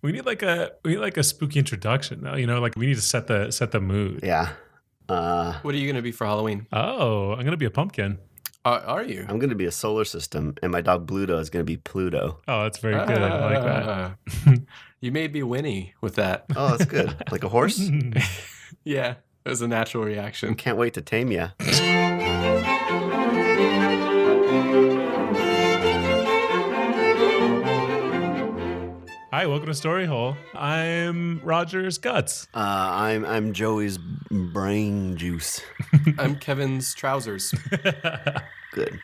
we need like a spooky introduction though. Like we need to set the mood. Yeah. What are you going to be for Halloween? Oh, I'm gonna be a pumpkin. Are you? I'm going to be a solar system, and my dog Bluto is going to be Pluto. Oh, that's very good. I like that. You made me Winnie with that. Oh, that's good. Like a horse? Yeah, it was a natural reaction. Can't wait to tame ya. Hi, welcome to Story Hole. I'm Roger's guts. I'm Joey's brain juice. I'm Kevin's trousers. Good.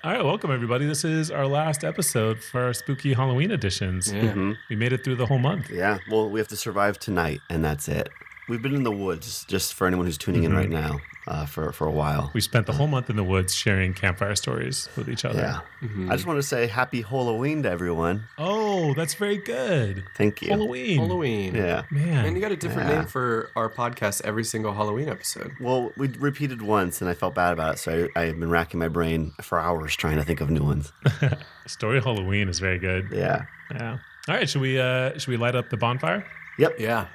All right, welcome everybody. This is our last episode for our spooky Halloween editions. Yeah. Mm-hmm. We made it through the whole month. Yeah, well, we have to survive tonight, and that's it. We've been in the woods, just for anyone who's tuning in right now, for a while. We spent the whole month in the woods sharing campfire stories with each other. Yeah. I just want to say happy Hole-a-ween to everyone. Oh, that's very good. Thank you. Halloween. Yeah. Man. And you got a different name for our podcast every single Halloween episode. Well, we repeated once, and I felt bad about it, so I've been racking my brain for hours trying to think of new ones. Story Halloween is very good. Yeah. Yeah. All right, should we light up the bonfire? Yep. Yeah.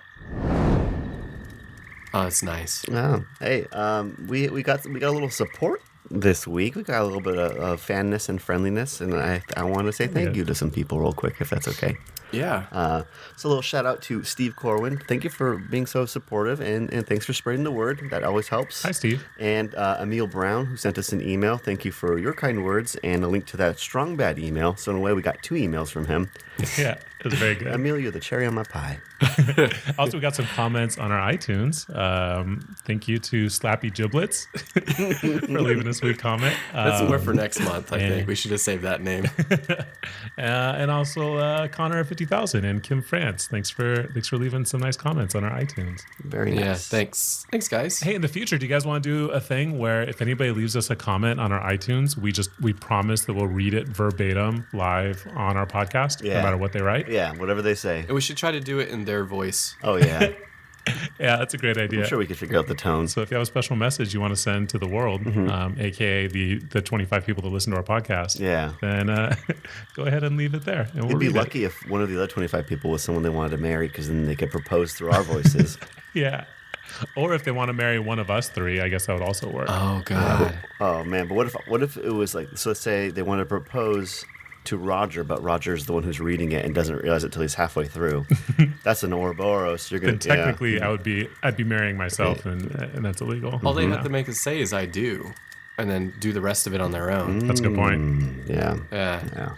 Oh, it's nice. Oh, hey, we got a little support this week. We got a little bit of fanness and friendliness, and I want to say thank you to some people real quick, if that's okay. Yeah. So a little shout out to Steve Corwin. Thank you for being so supportive, and thanks for spreading the word. That always helps. Hi, Steve. And Emil Brown, who sent us an email. Thank you for your kind words and a link to that strong bad email. So in a way, we got 2 emails from him. Yeah, it was very good. Emil, you're the cherry on my pie. Also, we got some comments on our iTunes. Thank you to Slappy Giblets for leaving us a sweet comment. That's more for next month, I think. We should have saved that name. And also Connor at 50,000 and Kim France. Thanks for leaving some nice comments on our iTunes. Very nice. Yeah, thanks. Thanks, guys. Hey, in the future, do you guys want to do a thing where if anybody leaves us a comment on our iTunes, we promise that we'll read it verbatim live on our podcast, no matter what they write? Yeah, whatever they say. And we should try to do it in their voice. Oh, yeah. Yeah, that's a great idea. I'm sure we could figure out the tone. So if you have a special message you want to send to the world, aka the 25 people that listen to our podcast, then go ahead and leave it there. And You'd be lucky if one of the other 25 people was someone they wanted to marry, because then they could propose through our voices. Yeah. Or if they want to marry one of us 3, I guess that would also work. Oh, God. Oh, man. But what if it was like, so let's say they want to propose to Roger, but Roger's the one who's reading it and doesn't realize it till he's halfway through. That's an Ouroboros. You're gonna. Then technically, I'd be marrying myself, and that's illegal. All they have to make us say is "I do," and then do the rest of it on their own. That's a good point. Yeah.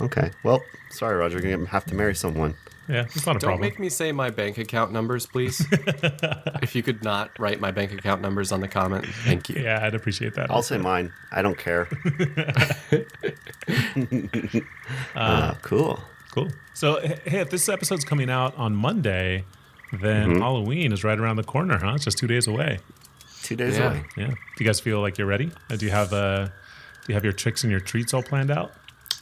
Okay. Well, sorry, Roger. You're gonna have to marry someone. Yeah, it's not a problem. Don't make me say my bank account numbers, please. If you could not write my bank account numbers on the comment, thank you. Yeah, I'd appreciate that. I'll say mine. I don't care. Cool. So, hey, if this episode's coming out on Monday, then Halloween is right around the corner, huh? It's just 2 days away. 2 days away. Yeah. Do you guys feel like you're ready? Do you have your tricks and your treats all planned out?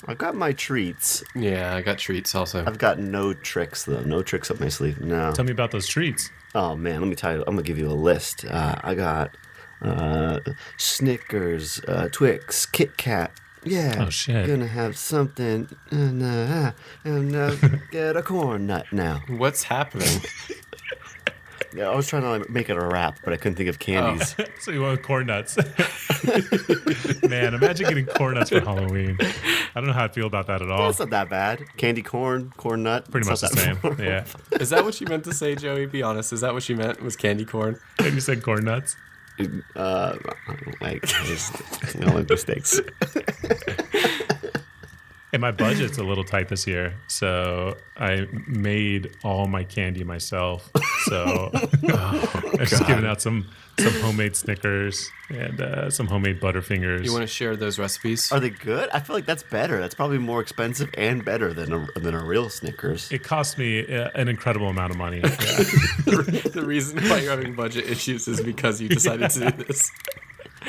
I've got my treats. Yeah, I got treats also. I've got no tricks, though. No tricks up my sleeve. No. Tell me about those treats. Oh, man. Let me tell you. I'm going to give you a list. I got Snickers, Twix, Kit Kat. Yeah. Oh, shit. Gonna have something and get a corn nut now. What's happening? Yeah, I was trying to make it a rap, but I couldn't think of candies. Oh. So you want corn nuts. Man, imagine getting corn nuts for Halloween. I don't know how I feel about that at all. That's not that bad. Candy corn, corn nut. Pretty much the same. Yeah. Is that what you meant to say, Joey? Be honest. Is that what you meant? Was candy corn? And you said corn nuts? Like, no mistakes. And my budget's a little tight this year, so I made all my candy myself. So I'm just giving out some homemade Snickers and some homemade Butterfingers. You want to share those recipes? Are they good? I feel like that's better. That's probably more expensive and better than a real Snickers. It cost me an incredible amount of money. Yeah. The reason why you're having budget issues is because you decided to do this.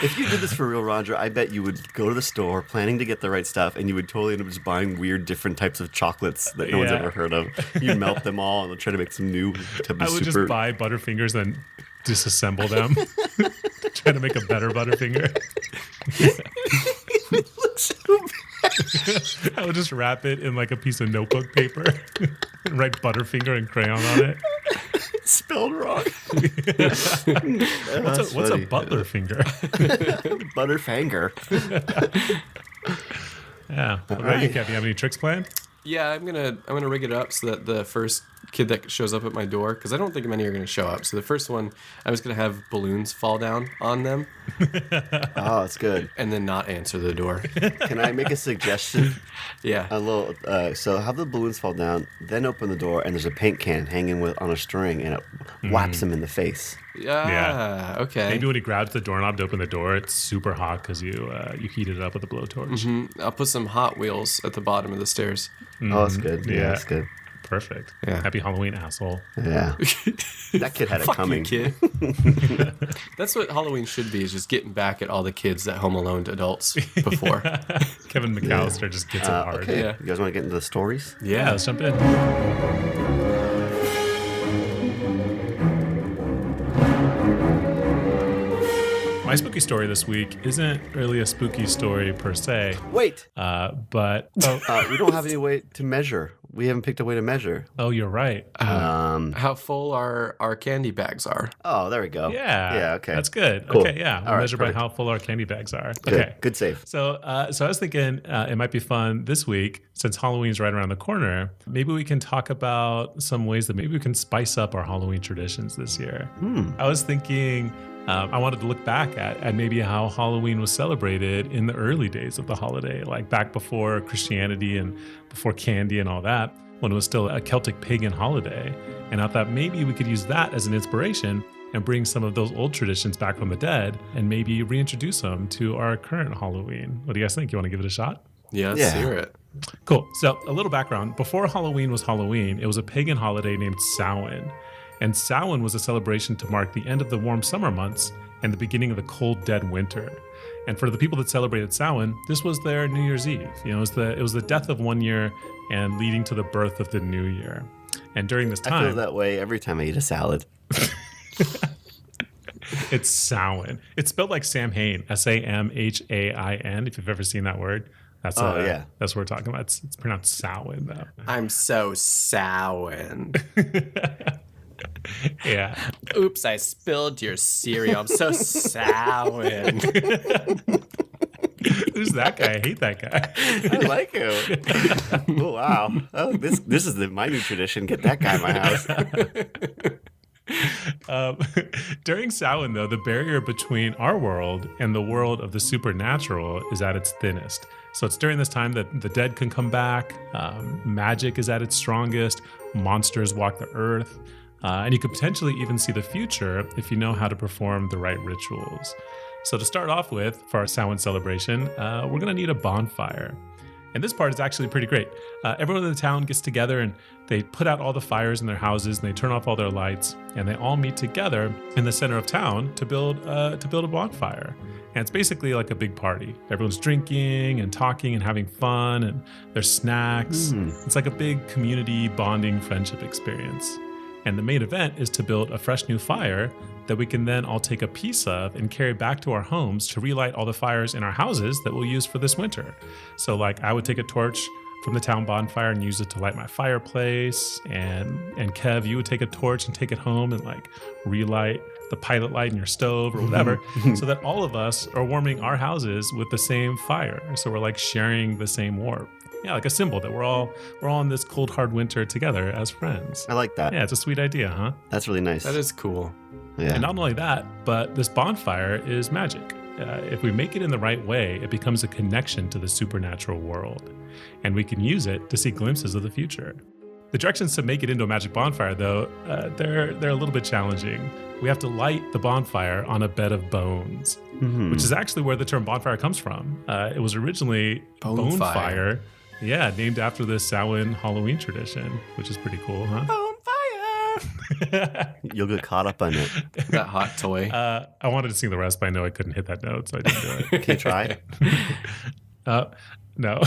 If you did this for real, Roger, I bet you would go to the store planning to get the right stuff, and you would totally end up just buying weird, different types of chocolates that no one's ever heard of. You melt them all and try to make some new type of I would just buy Butterfingers and disassemble them, try to make a better Butterfinger. You look so bad. I would just wrap it in like a piece of notebook paper and write Butterfinger and crayon on it. Spelled wrong. What's a butler finger? Butterfinger. Yeah. What about you, right. Kevin? You have any tricks planned? Yeah, I'm gonna rig it up so that the first kid that shows up at my door, because I don't think many are gonna show up. So the first one, I'm just gonna have balloons fall down on them, Oh, that's good. and then not answer the door. Can I make a suggestion? Yeah. A little. So have the balloons fall down, then open the door, and there's a paint can hanging on a string, and it whaps him in the face. Yeah. Okay. Maybe when he grabs the doorknob to open the door, it's super hot because you heat it up with a blowtorch. I'll put some Hot Wheels at the bottom of the stairs. Oh, that's good. Yeah, Yeah. that's good. Perfect. Yeah. Happy Halloween, asshole. Yeah. That kid had it Fuck coming. you, kid. That's what Halloween should be, is just getting back at all the kids that home alone to adults before. Kevin McAllister just gets it hard. Okay. Yeah. You guys want to get into the stories? Yeah, let's jump in. My spooky story this week isn't really a spooky story per se, Wait. but We don't have any way to measure. We haven't picked a way to measure. you're right. How full our candy bags are. Oh, there we go. Yeah. Yeah. Okay. That's good. Cool. Okay. Yeah. We'll All right, measure by perfect. how full our candy bags are. Good. Okay. Good save. So I was thinking it might be fun this week, since Halloween's right around the corner. Maybe we can talk about some ways that maybe we can spice up our Halloween traditions this year. I was thinking I wanted to look back at maybe how Halloween was celebrated in the early days of the holiday, like back before Christianity and before candy and all that, when it was still a Celtic pagan holiday. And I thought maybe we could use that as an inspiration and bring some of those old traditions back from the dead and maybe reintroduce them to our current Halloween. What do you guys think? You want to give it a shot? Yeah, let's Yeah. hear it. Cool. So a little background. Before Halloween was Halloween, it was a pagan holiday named Samhain. And Samhain was a celebration to mark the end of the warm summer months and the beginning of the cold, dead winter. And for the people that celebrated Samhain, this was their New Year's Eve. You know, it was the death of one year and leading to the birth of the new year. And during this I feel time, that way every time I eat a salad. it's Samhain. It's spelled like Samhain, Samhain. If you've ever seen that word, that's yeah. that's what we're talking about. It's pronounced Samhain though. I'm so sowen. Yeah. Oops, I spilled your cereal. I'm so sowen. Who's that guy? I hate that guy. I like him. Oh, wow. Oh, this is my new tradition. Get that guy in my house. During Samhain, though, the barrier between our world and the world of the supernatural is at its thinnest. So it's during this time that the dead can come back, magic is at its strongest, monsters walk the earth, and you could potentially even see the future if you know how to perform the right rituals. So to start off with, for our Samhain celebration, we're going to need a bonfire. And this part is actually pretty great. Everyone in the town gets together and they put out all the fires in their houses and they turn off all their lights and they all meet together in the center of town to build a bonfire. And it's basically like a big party. Everyone's drinking and talking and having fun and there's snacks. It's like a big community bonding friendship experience. And the main event is to build a fresh new fire that we can then all take a piece of and carry back to our homes to relight all the fires in our houses that we'll use for this winter. So like I would take a torch from the town bonfire and use it to light my fireplace. And Kev, you would take a torch and take it home and like relight the pilot light in your stove or whatever, so that all of us are warming our houses with the same fire. So we're like sharing the same warmth. Yeah, like a symbol that we're all in this cold, hard winter together as friends. I like that. Yeah, it's a sweet idea, huh? That's really nice. That is cool. Yeah. And not only that, but this bonfire is magic. If we make it in the right way, it becomes a connection to the supernatural world. And we can use it to see glimpses of the future. The directions to make it into a magic bonfire, though, they're a little bit challenging. We have to light the bonfire on a bed of bones, which is actually where the term bonfire comes from. It was originally bonefire. Yeah, named after the Samhain Halloween tradition, which is pretty cool, huh? Bonfire! You'll get caught up on it. That hot toy. I wanted to sing the rest, but I know I couldn't hit that note, so I didn't do it. Can you try? No.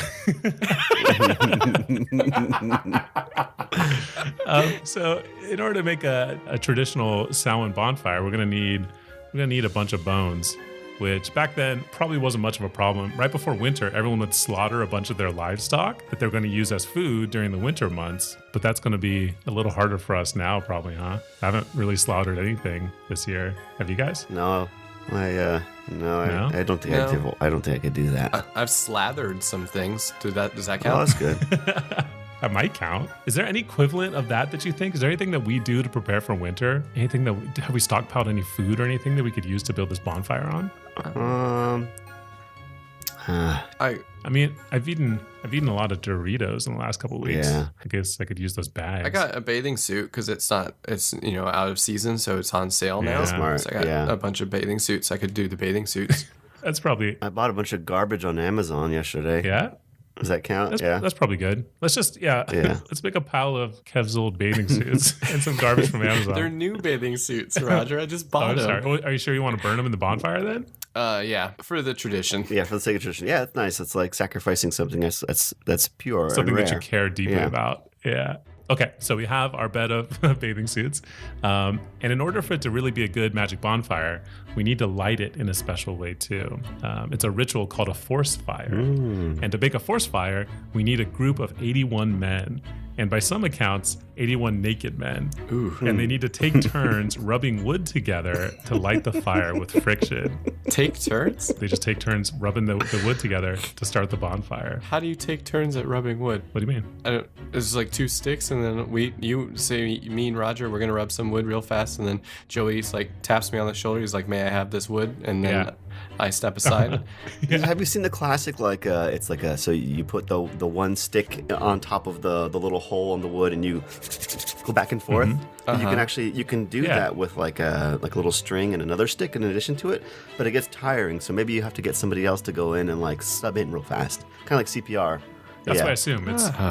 So in order to make a traditional Samhain bonfire, we're gonna need a bunch of bones, which back then probably wasn't much of a problem. Right before winter, everyone would slaughter a bunch of their livestock that they're going to use as food during the winter months. But that's going to be a little harder for us now, probably, huh? I haven't really slaughtered anything this year. Have you guys? No, I don't think No. I don't think I could do that. I've slathered some things. Does that Oh, count? that's good. That might count. Is there any equivalent of that you think? Is there anything that we do to prepare for winter? Anything have we stockpiled any food or anything that we could use to build this bonfire on? I mean, I've eaten a lot of Doritos in the last couple of weeks. Yeah. I guess I could use those bags. I got a bathing suit because it's out of season, so it's on sale now. Yeah. Smart. So I got a bunch of bathing suits. I could do the bathing suits. That's probably I bought a bunch of garbage on Amazon yesterday. yeah. Does that count? That's probably good. Let's just Yeah. let's make a pile of Kev's old bathing suits and some garbage from Amazon. They're new bathing suits, Roger. I just Oh, bought I'm them. sorry. Are you sure you want to burn them in the bonfire then? Yeah, for the tradition. Yeah, for the sake of tradition. Yeah, it's nice. It's like sacrificing something that's pure Something and rare. that you care deeply Yeah. about. Yeah. Okay, so we have our bed of bathing suits. And in order for it to really be a good magic bonfire, we need to light it in a special way too. It's a ritual called a force fire. And to make a force fire, we need a group of 81 men. And by some accounts, 81 naked men. Ooh. And they need to take turns rubbing wood together to light the fire with friction. Take turns? They just take turns rubbing the wood together to start the bonfire. How do you take turns at rubbing wood? What do you mean? It's like two sticks, and then you say me and Roger, we're gonna rub some wood real fast, and then Joey's like taps me on the shoulder. He's like, "May I have this wood?" And then Yeah. I step aside. Have you seen the classic it's like so you put the one stick on top of the little hole on the wood and you go back and forth? You can do Yeah. that with like a little string and another stick in addition to it, but it gets tiring, so maybe you have to get somebody else to go in and like sub in real fast. Kind of like CPR. That's yeah. what I assume.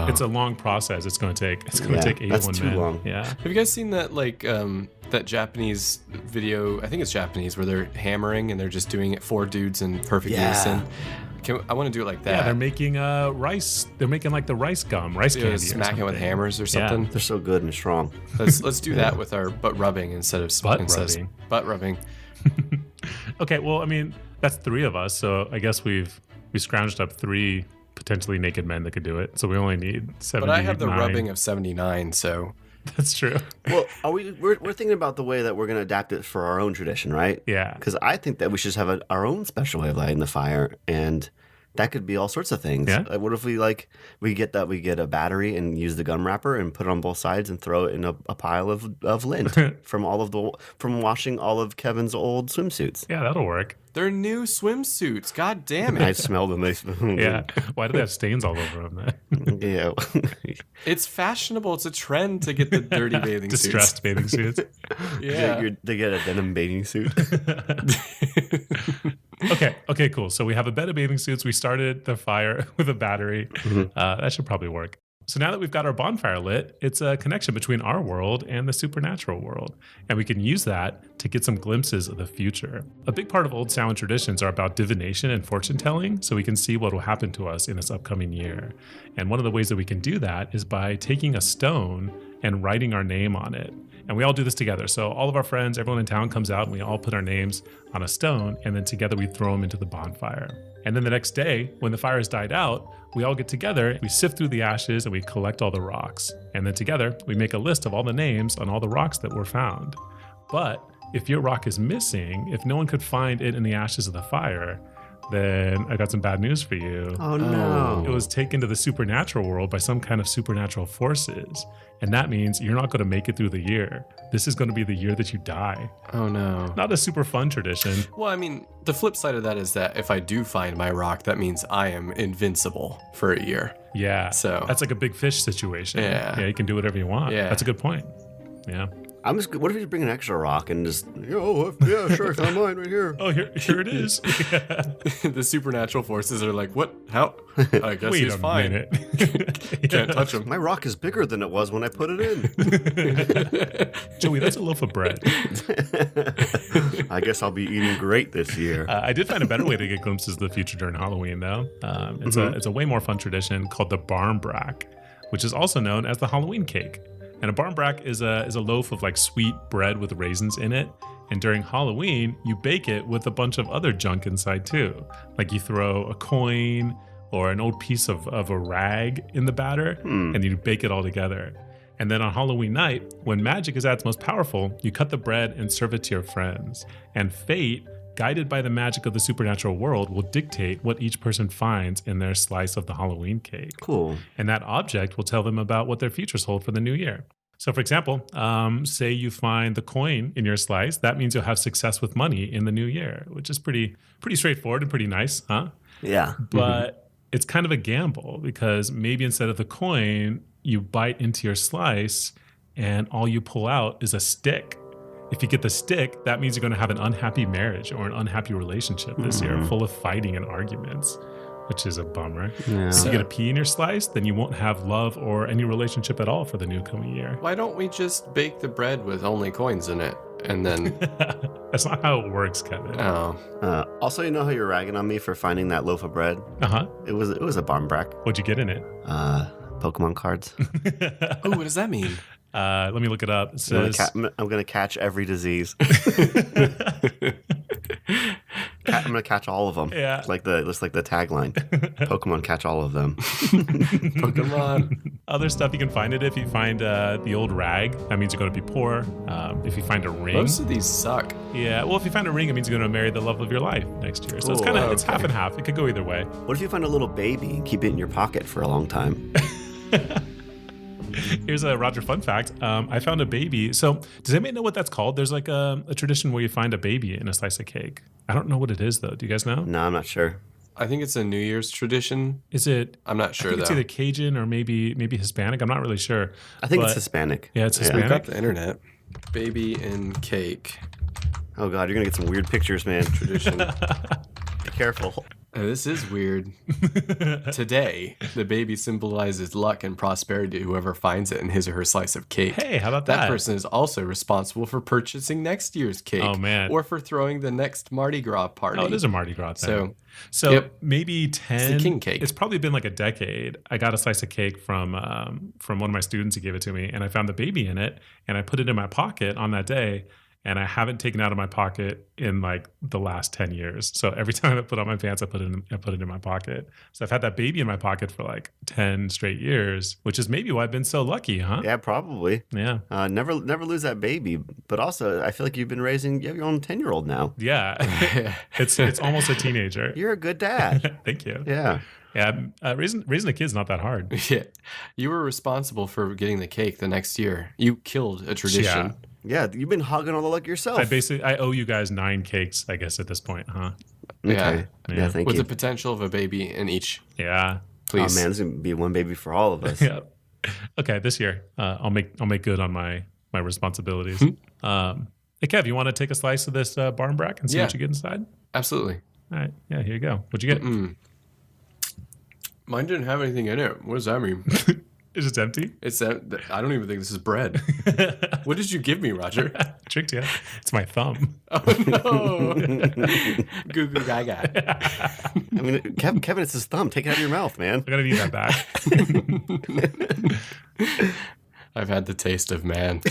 It's a long process. It's going to take. It's going to Yeah, take 81 that's too men. long. Yeah. Have you guys seen that that Japanese video? I think it's Japanese, where they're hammering and they're just doing it, four dudes in perfect Yeah. unison. I want to do it like that. Yeah, they're making rice. They're making like the rice candy. Or Smack it with something. hammers or something. They're so good and strong. Let's do that with our butt rubbing instead of butt rubbing. Okay, well, I mean, that's three of us, so I guess we scrounged up three potentially naked men that could do it. So we only need 79. But I have the rubbing of 79, so That's true. Well, we're thinking about the way that we're going to adapt it for our own tradition, right? Yeah. Because I think that we should have our own special way of lighting the fire, and that could be all sorts of things. Yeah. Like, what if we get a battery and use the gum wrapper and put it on both sides and throw it in a pile of lint from washing all of Kevin's old swimsuits. Yeah, that'll work. they're new swimsuits. God damn I it. smell them. Yeah. Why do they have stains all over them then? Yeah. It's fashionable. It's a trend to get the dirty bathing Distressed suits. bathing suits. Yeah. They get a denim bathing suit. Okay, cool. So we have a bed of bathing suits. We started the fire with a battery. That should probably work. So now that we've got our bonfire lit, it's a connection between our world and the supernatural world. And we can use that to get some glimpses of the future. A big part of Old Samhain traditions are about divination and fortune telling, so we can see what will happen to us in this upcoming year. And one of the ways that we can do that is by taking a stone and writing our name on it. And we all do this together. So all of our friends, everyone in town comes out and we all put our names on a stone, and then together we throw them into the bonfire. And then the next day, when the fire has died out, we all get together, we sift through the ashes, and we collect all the rocks. And then together, we make a list of all the names on all the rocks that were found. But if your rock is missing, if no one could find it in the ashes of the fire, then I got some bad news for you. Oh no. It was taken to the supernatural world by some kind of supernatural forces. And that means you're not going to make it through the year. This is going to be the year that you die. Oh, no. Not a super fun tradition. Well, I mean, the flip side of that is that if I do find my rock, that means I am invincible for a year. Yeah. So- that's like a big fish situation. Yeah. Yeah, you can do whatever you want. Yeah. That's a good point. Yeah. What if you bring an extra rock and just, yeah, sure, I found mine right here. Oh, here it is. Yeah. The supernatural forces are like, what? How? I guess Wait he's a fine. minute. You can't touch him. My rock is bigger than it was when I put it in. Joey, that's a loaf of bread. I guess I'll be eating great this year. I did find a better way to get glimpses of the future during Halloween, though. It's a way more fun tradition called the barn brack, which is also known as the Halloween cake. And a barmbrack is a loaf of like sweet bread with raisins in it. And during Halloween, you bake it with a bunch of other junk inside too. Like you throw a coin or an old piece of a rag in the batter, and you bake it all together. And then on Halloween night, when magic is at its most powerful, you cut the bread and serve it to your friends. And fate, guided by the magic of the supernatural world, will dictate what each person finds in their slice of the Halloween cake. Cool. And that object will tell them about what their futures hold for the new year. So for example, say you find the coin in your slice, that means you'll have success with money in the new year, which is pretty straightforward and pretty nice, huh? Yeah. But it's kind of a gamble because maybe instead of the coin, you bite into your slice and all you pull out is a stick. If you get the stick, that means you're going to have an unhappy marriage or an unhappy relationship this year, full of fighting and arguments, which is a bummer. Yeah. So you get a pea in your slice, then you won't have love or any relationship at all for the new coming year. Why don't we just bake the bread with only coins in it? And then... That's not how it works, Kevin. Oh. Also, you know how you're ragging on me for finding that loaf of bread? Uh-huh. It was a barmbrack. What'd you get in it? Pokemon cards. Oh, what does that mean? Let me look it up. It says... I'm gonna catch every disease. I'm gonna catch all of them. Yeah. It's like the tagline. Pokemon catch all of them. Pokemon. Other stuff you can find it if you find the old rag, that means you're going to be poor. If you find a ring. Most of these suck. Yeah, well, if you find a ring, it means you're going to marry the love of your life next year. So it's Cool. kind of it's half and half. It could go either way. What if you find a little baby and keep it in your pocket for a long time? Here's a Roger fun fact. I found a baby. So does anybody know what that's called? There's like a tradition where you find a baby in a slice of cake. I don't know what it is though. Do you guys know? No, I'm not sure. I think it's a New Year's tradition. Is it? I'm not sure, I think it's though. either Cajun or maybe Hispanic. I'm not really sure. I think it's But- Hispanic. Yeah, it's Look Hispanic. up the internet. Baby in cake Oh god, you're gonna get some weird pictures, man. tradition. Be careful. This is weird. Today, the baby symbolizes luck and prosperity to whoever finds it in his or her slice of cake. Hey, how about That that? person is also responsible for purchasing next year's cake. Oh, man. Or for throwing the next Mardi Gras party. Oh, it is a Mardi Gras thing. So yep. maybe 10. It's the king cake. It's probably been like a decade. I got a slice of cake from one of my students who gave it to me, and I found the baby in it, and I put it in my pocket on that day, and I haven't taken it out of my pocket in like the last 10 years. So every time I put on my pants, I put it in my pocket. So I've had that baby in my pocket for like 10 straight years, which is maybe why I've been so lucky, huh? Yeah, probably. Yeah. Never lose that baby. But also, I feel like you have your own 10-year-old now. Yeah. It's almost a teenager. You're a good dad. Thank you. Yeah. Yeah. Raising a kid's not that hard. Yeah. You were responsible for getting the cake the next year. You killed a tradition. Yeah. Yeah, you've been hogging all the luck yourself. I owe you guys 9 cakes, I guess, at this point, huh? Okay. Yeah. Yeah, thank With you. the potential of a baby in each. Yeah. Please. Oh man, there's gonna be one baby for all of us. Yeah. Okay, this year I'll make good on my responsibilities. Hey Kev, you want to take a slice of this barmbrack and see Yeah. what you get inside? Absolutely. All right. Yeah, here you go. What'd you get? Mine didn't have anything in it. What does that mean? It's just empty. It's I don't even think this is bread. What did you give me, Roger? Tricked you. It's my thumb. Oh no! Goo goo gaga. I mean, Kevin, it's his thumb. Take it out of your mouth, man. I gotta need that back. I've had the taste of man.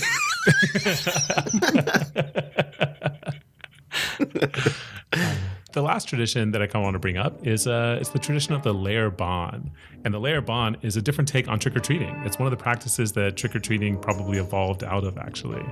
The last tradition that I kind of want to bring up is it's the tradition of the layer bond. And the layer bond is a different take on trick-or-treating. It's one of the practices that trick-or-treating probably evolved out of, actually.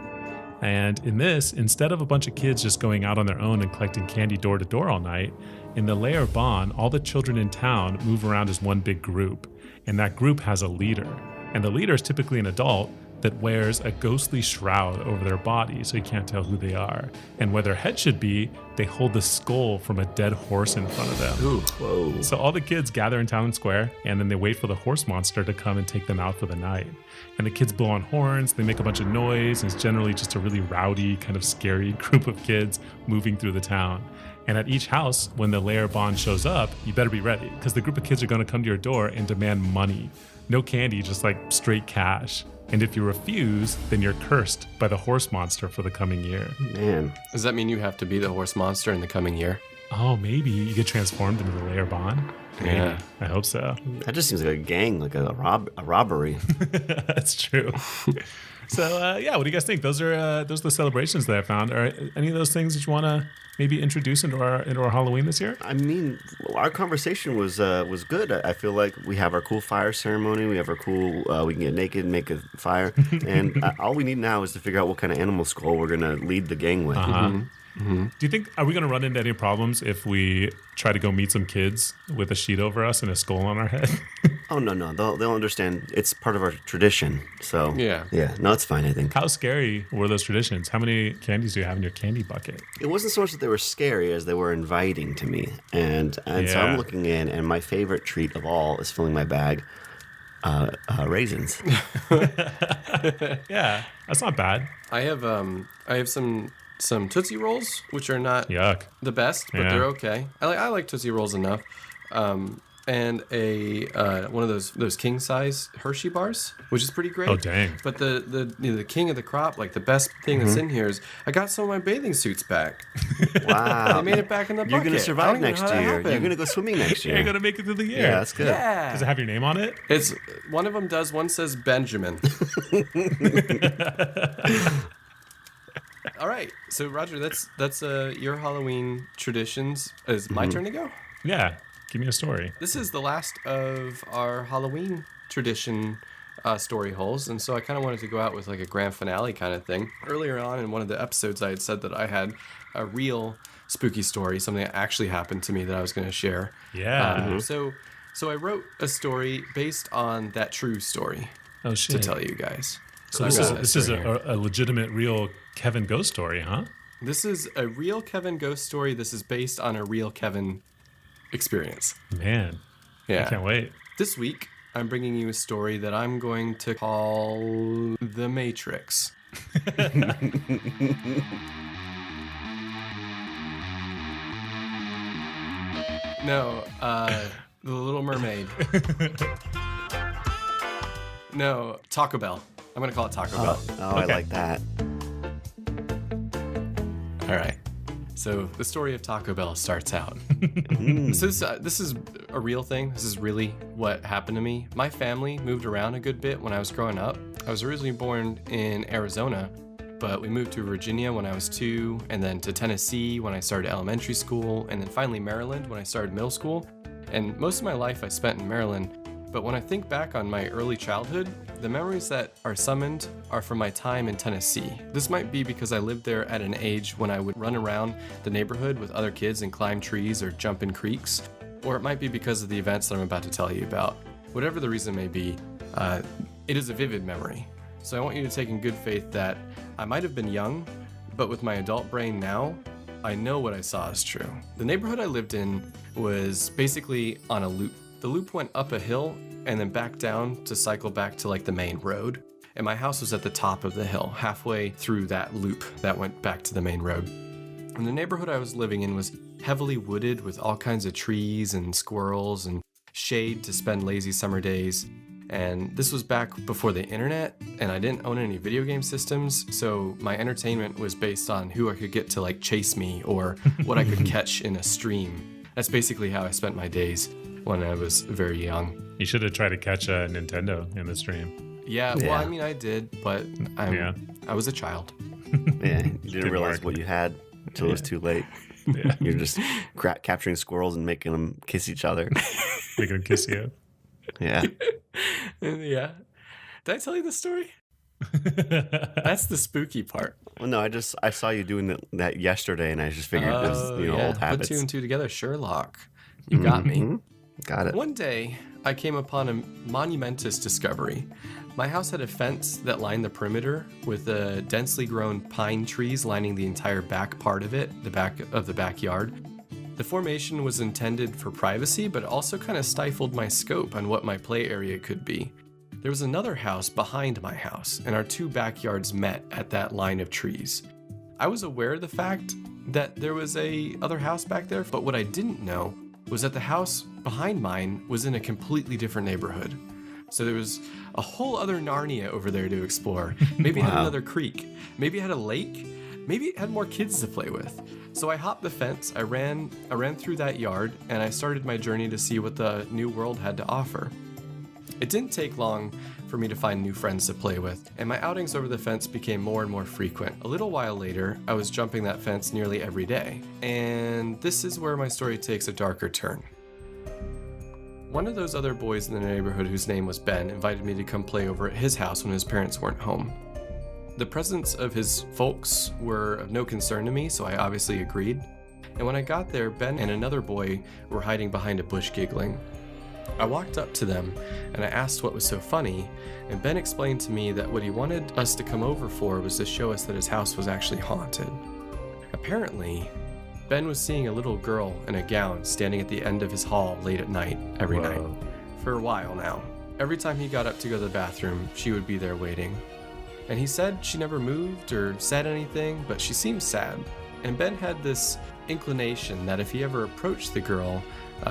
And in this, instead of a bunch of kids just going out on their own and collecting candy door to door all night, in the layer bond, all the children in town move around as one big group. And that group has a leader. And the leader is typically an adult that wears a ghostly shroud over their body so you can't tell who they are. And where their head should be, they hold the skull from a dead horse in front of them. Ooh. Whoa. So all the kids gather in town square, and then they wait for the horse monster to come and take them out for the night. And the kids blow on horns, they make a bunch of noise, and it's generally just a really rowdy, kind of scary group of kids moving through the town. And at each house, when the layer bond shows up, you better be ready, because the group of kids are going to come to your door and demand money. No candy, just like straight cash. And if you refuse, then you're cursed by the horse monster for the coming year. Man. Does that mean you have to be the horse monster in the coming year? Oh, maybe you get transformed into the layer bond. Yeah. I hope so. That just seems like a gang, like a robbery. That's true. So yeah, what do you guys think? Those are the celebrations that I found. Are any of those things that you want to maybe introduce into our Halloween this year? I mean, our conversation was good. I feel like we have our cool fire ceremony. We have our cool. We can get naked and make a fire, and all we need now is to figure out what kind of animal skull we're gonna lead the gang with. Do you think are we going to run into any problems if we try to go meet some kids with a sheet over us and a skull on our head? Oh no, they'll understand. It's part of our tradition. So Yeah. no, it's fine. I think How scary were those traditions? How many candies do you have in your candy bucket? it wasn't so much that they were scary as they were inviting to me, and so Yeah. I'm looking in, and my favorite treat of all is filling my bag. Raisins. Yeah, that's not bad. I have some Tootsie Rolls, which are not Yuck. the best, but Yeah. they're okay. I like Tootsie Rolls enough. And one of those king size Hershey bars, which is pretty great. Oh, dang. But the king of the crop, like the best thing that's in here is I got some of my bathing suits back. Wow. I made it back in the bucket. You're gonna I survive don't even next know how that year. happened. You're gonna go swimming next year. You're going to make it through the year. Yeah, that's good. Yeah. Does it have your name on it? It's one of them does. One says Benjamin. All right, so Roger, that's your Halloween traditions. Is my turn to go? Yeah. Give me a story. This is the last of our Halloween tradition story holes, and so I kind of wanted to go out with like a grand finale kind of thing. Earlier on in one of the episodes, I had said that I had a real spooky story, something that actually happened to me that I was going to share. Yeah. So I wrote a story based on that true story Oh, to shit. tell you guys. So I've this got is that this is story here. a legitimate, real Kevin ghost story, huh? This is a real Kevin ghost story. This is based on a real Kevin experience. Man, Yeah. I can't wait. This week, I'm bringing you a story that I'm going to call The Matrix. No, The Little Mermaid. No, Taco Bell. I'm going to call it Taco Bell. Oh, I Okay. like that. All right. So the story of Taco Bell starts out. So this is a real thing. This is really what happened to me. My family moved around a good bit when I was growing up. I was originally born in Arizona, but we moved to Virginia when I was 2, and then to Tennessee when I started elementary school, and then finally Maryland when I started middle school. And most of my life I spent in Maryland. But when I think back on my early childhood, the memories that are summoned are from my time in Tennessee. This might be because I lived there at an age when I would run around the neighborhood with other kids and climb trees or jump in creeks, or it might be because of the events that I'm about to tell you about. Whatever the reason may be, it is a vivid memory. So I want you to take in good faith that I might have been young, but with my adult brain now, I know what I saw is true. The neighborhood I lived in was basically on a loop. The loop went up a hill and then back down to cycle back to like the main road. And my house was at the top of the hill, halfway through that loop that went back to the main road. And the neighborhood I was living in was heavily wooded with all kinds of trees and squirrels and shade to spend lazy summer days. And this was back before the internet, and I didn't own any video game systems, so my entertainment was based on who I could get to like chase me or what I could catch in a stream. That's basically how I spent my days when I was very young. You should have tried to catch a Nintendo in the stream. Yeah, well, Yeah. I mean, I did, but I was a child. Yeah, you didn't Didn't realize work. what you had until it was too late. Yeah. You're just capturing squirrels and making them kiss each other. Make him kiss you. Yeah. Yeah. Did I tell you the story? That's the spooky part. Well, no, I saw you doing that yesterday, and I just figured it was old habits. Put 2 and 2 together. Sherlock. You got me. Mhm. Got it. One day, I came upon a monumentous discovery. My house had a fence that lined the perimeter with densely grown pine trees lining the entire back part of it, the back of the backyard. The formation was intended for privacy, but also kind of stifled my scope on what my play area could be. There was another house behind my house, and our 2 backyards met at that line of trees. I was aware of the fact that there was a other house back there, but what I didn't know was that the house behind mine was in a completely different neighborhood. So there was a whole other Narnia over there to explore. Maybe it had Wow. another creek. Maybe it had a lake. Maybe it had more kids to play with. So I hopped the fence, I ran through that yard, and I started my journey to see what the new world had to offer. It didn't take long for me to find new friends to play with, and my outings over the fence became more and more frequent. A little while later, I was jumping that fence nearly every day, and this is where my story takes a darker turn. One of those other boys in the neighborhood whose name was Ben invited me to come play over at his house when his parents weren't home. The presence of his folks were of no concern to me, so I obviously agreed. And when I got there, Ben and another boy were hiding behind a bush giggling. I walked up to them and I asked what was so funny, and Ben explained to me that what he wanted us to come over for was to show us that his house was actually haunted. Apparently, Ben was seeing a little girl in a gown standing at the end of his hall late at night, every night, for a while now. Every time he got up to go to the bathroom, she would be there waiting. And he said she never moved or said anything, but she seemed sad. And Ben had this inclination that if he ever approached the girl,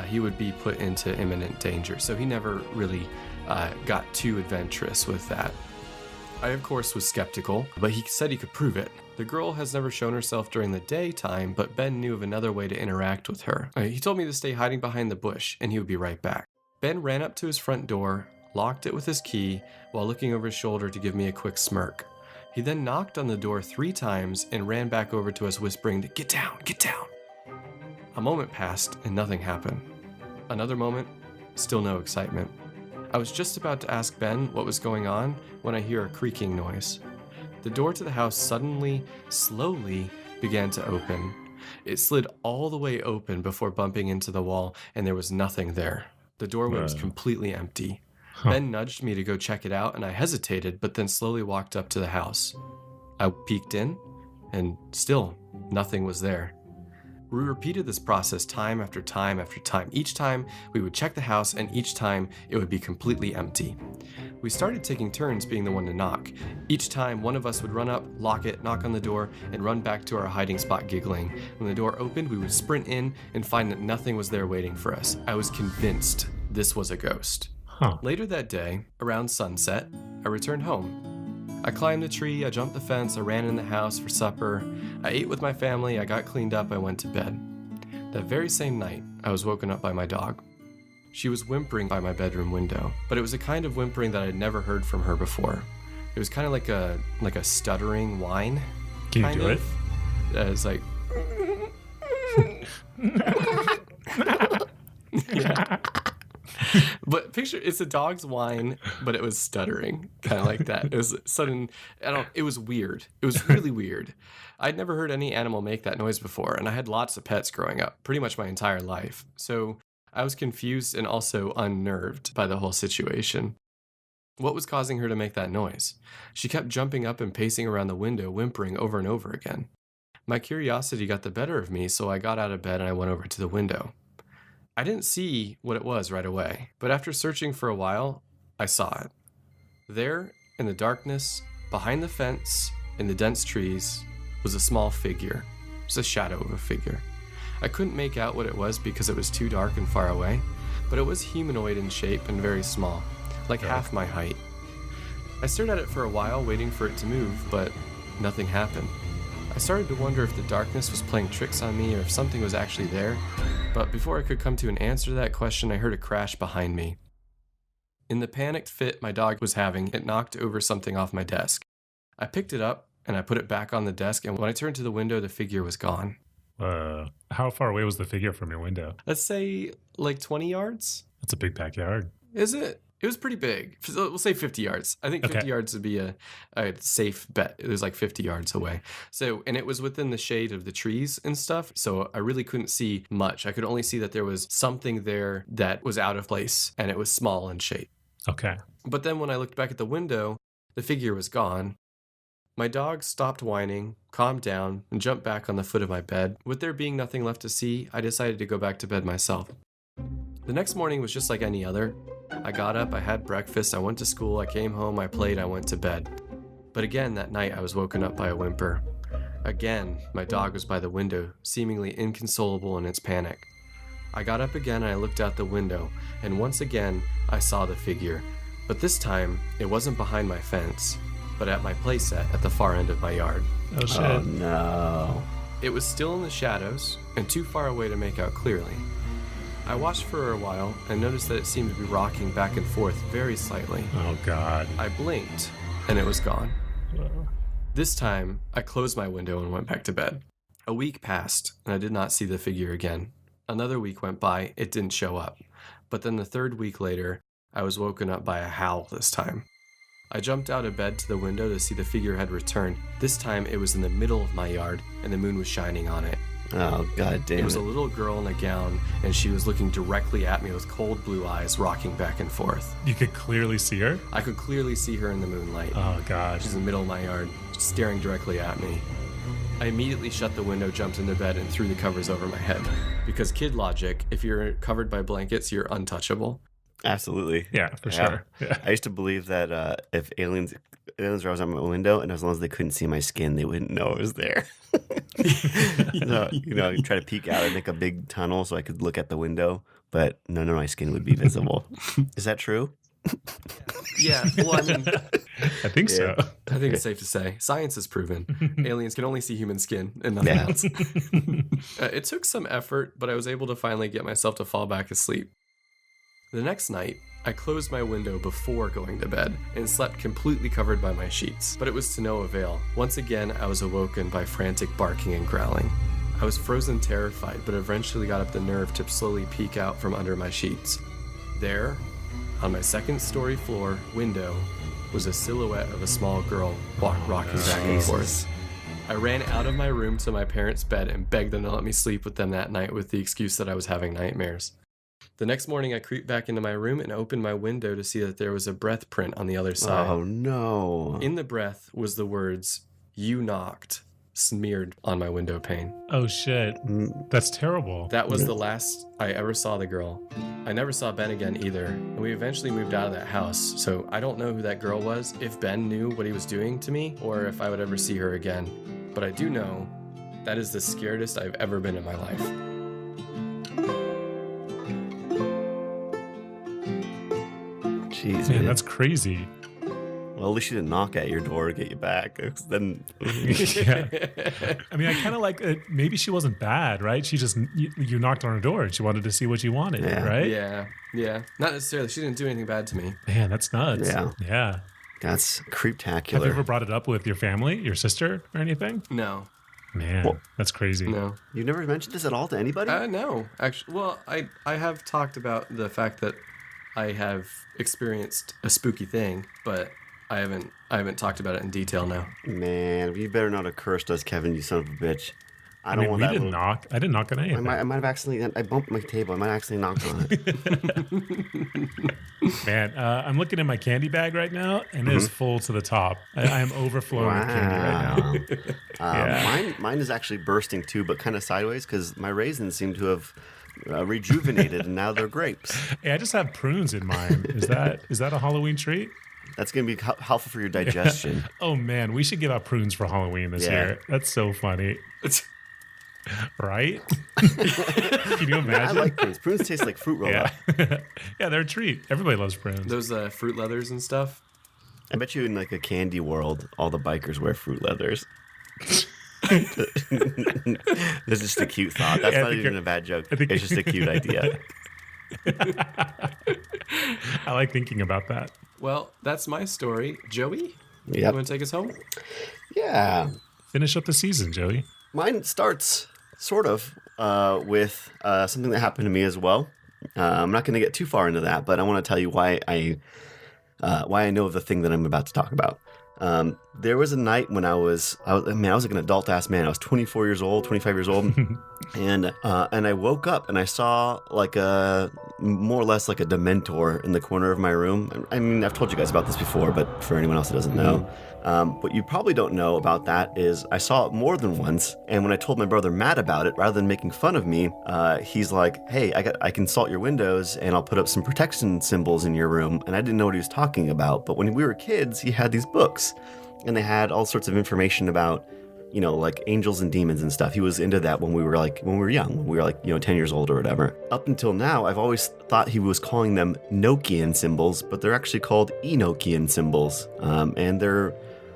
he would be put into imminent danger. So he never really got too adventurous with that. I, of course, was skeptical, but he said he could prove it. The girl has never shown herself during the daytime, but Ben knew of another way to interact with her. He told me to stay hiding behind the bush, and he would be right back. Ben ran up to his front door, locked it with his key, while looking over his shoulder to give me a quick smirk. He then knocked on the door 3 times and ran back over to us, whispering to get down, get down. A moment passed and nothing happened. Another moment, still no excitement. I was just about to ask Ben what was going on when I hear a creaking noise. The door to the house suddenly, slowly began to open. It slid all the way open before bumping into the wall, and there was nothing there. The doorway was completely empty. Ben nudged me to go check it out, and I hesitated, but then slowly walked up to the house. I peeked in, and still, nothing was there. We repeated this process time after time after time. Each time, we would check the house, and each time, it would be completely empty. We started taking turns being the one to knock. Each time, one of us would run up, lock it, knock on the door, and run back to our hiding spot giggling. When the door opened, we would sprint in and find that nothing was there waiting for us. I was convinced this was a ghost. Later that day, around sunset, I returned home. I climbed a tree, I jumped the fence, I ran in the house for supper, I ate with my family, I got cleaned up, I went to bed. That very same night, I was woken up by my dog. She was whimpering by my bedroom window, but it was a kind of whimpering that I'd never heard from her before. It was kind of like a stuttering whine. Can you do it? It's like... yeah. But picture, it's a dog's whine, but it was stuttering, kind of like that. It was sudden, it was weird. It was really weird. I'd never heard any animal make that noise before, and I had lots of pets growing up, pretty much my entire life. So I was confused and also unnerved by the whole situation. What was causing her to make that noise? She kept jumping up and pacing around the window, whimpering over and over again. My curiosity got the better of me, so I got out of bed and I went over to the window. I didn't see what it was right away, but after searching for a while, I saw it. There, in the darkness, behind the fence, in the dense trees, was a small figure. Just a shadow of a figure. I couldn't make out what it was because it was too dark and far away, but it was humanoid in shape and very small, like half my height. I stared at it for a while, waiting for it to move, but nothing happened. I started to wonder if the darkness was playing tricks on me or if something was actually there, but before I could come to an answer to that question, I heard a crash behind me. In the panicked fit my dog was having, it knocked over something off my desk. I picked it up and I put it back on the desk, and when I turned to the window, the figure was gone. How far away was the figure from your window? Let's say like 20 yards. That's a big backyard. Is it? It was pretty big. We'll say 50 yards. I think 50 yards would be a safe bet. It was like 50 yards away. So, and it was within the shade of the trees and stuff. So I really couldn't see much. I could only see that there was something there that was out of place, and it was small in shape. Okay. But then when I looked back at the window, the figure was gone. My dog stopped whining, calmed down, and jumped back on the foot of my bed. With there being nothing left to see, I decided to go back to bed myself. The next morning was just like any other. I got up, I had breakfast, I went to school, I came home, I played, I went to bed. But again that night I was woken up by a whimper. Again, my dog was by the window, seemingly inconsolable in its panic. I got up again and I looked out the window, and once again I saw the figure. But this time, it wasn't behind my fence, but at my playset at the far end of my yard. Oh shit. Oh no. It was still in the shadows, and too far away to make out clearly. I watched for a while and noticed that it seemed to be rocking back and forth very slightly. Oh, God. I blinked, and it was gone. Whoa. This time, I closed my window and went back to bed. A week passed, and I did not see the figure again. Another week went by, it didn't show up. But then the third week later, I was woken up by a howl this time. I jumped out of bed to the window to see the figure had returned. This time, it was in the middle of my yard, and the moon was shining on it. Oh, God damn it. It was a little girl in a gown, and she was looking directly at me with cold blue eyes, rocking back and forth. You could clearly see her? I could clearly see her in the moonlight. Oh, gosh. She's in the middle of my yard, staring directly at me. I immediately shut the window, jumped into bed, and threw the covers over my head. Because kid logic, if you're covered by blankets, you're untouchable. Absolutely. Yeah, for sure. Yeah. I used to believe that if aliens were out my window, and as long as they couldn't see my skin, they wouldn't know I was there. So, you try to peek out and make a big tunnel so I could look at the window, but none of my skin would be visible. Is that true? Yeah, well, I mean, I think so. I think it's safe to say science has proven aliens can only see human skin and nothing else. It took some effort, but I was able to finally get myself to fall back asleep. The next night, I closed my window before going to bed and slept completely covered by my sheets, but it was to no avail. Once again, I was awoken by frantic barking and growling. I was frozen terrified, but eventually got up the nerve to slowly peek out from under my sheets. There, on my second-story floor window, was a silhouette of a small girl rocking back and forth. I ran out of my room to my parents' bed and begged them to let me sleep with them that night with the excuse that I was having nightmares. The next morning, I creeped back into my room and opened my window to see that there was a breath print on the other side. Oh, no. In the breath was the words, "You knocked," smeared on my window pane. Oh, shit. That's terrible. That was the last I ever saw the girl. I never saw Ben again either, and we eventually moved out of that house, so I don't know who that girl was, if Ben knew what he was doing to me, or if I would ever see her again. But I do know that is the scaredest I've ever been in my life. Jeez, Man, that's crazy. Well, at least she didn't knock at your door to get you back. 'Cause then, Yeah. I mean, I kind of like maybe she wasn't bad, right? She just, you knocked on her door and she wanted to see what you wanted, Yeah. right? Yeah. Not necessarily. She didn't do anything bad to me. Man, that's nuts. Yeah. that's Have you creeptacular. ever brought it up with your family, your sister, or anything? No. Man, that's crazy. No. You've never mentioned this at all to anybody? No. Actually, well, I have talked about the fact that I have experienced a spooky thing, but I haven't talked about it in detail now. Man, you better not have cursed us, Kevin, you son of a bitch. I don't mean, want we that. didn't knock. I didn't knock on anything. I might have accidentally. I bumped my table. I might accidentally knocked on it. Man, I'm looking in my candy bag right now, and it's full to the top. I am overflowing with candy right now. Yeah. Mine is actually bursting too, but kind of sideways because my raisins seem to have rejuvenated, and now they're grapes. Hey, I just have prunes in mine. Is that a Halloween treat? That's going to be helpful for your digestion. Oh man, we should give out prunes for Halloween this year. That's so funny. Right? Can you imagine? I like prunes. Prunes taste like fruit roll-up. Yeah, they're a treat. Everybody loves prunes. Those fruit leathers and stuff. I bet you in like a candy world, all the bikers wear fruit leathers. That's just a cute thought. That's not even a bad joke. It's just a cute idea. I like thinking about that. Well, that's my story. Joey, Yep. you want to take us home? Yeah. Finish up the season, Joey. Mine starts sort of with something that happened to me as well. I'm not going to get too far into that, but I want to tell you why I know of the thing that I'm about to talk about. There was a night when I was like an adult ass man. I was 25 years old, and I woke up and I saw like more or less like a Dementor in the corner of my room. I mean, I've told you guys about this before, but for anyone else that doesn't know, what you probably don't know about that is I saw it more than once. And when I told my brother Matt about it, rather than making fun of me, he's like, "Hey, I can salt your windows and I'll put up some protection symbols in your room." And I didn't know what he was talking about. But when we were kids, he had these books. And they had all sorts of information about, like angels and demons and stuff. He was into that when we were young, when we were 10 years old or whatever. Up until now, I've always thought he was calling them Enochian symbols, but they're actually called Enochian symbols. And they're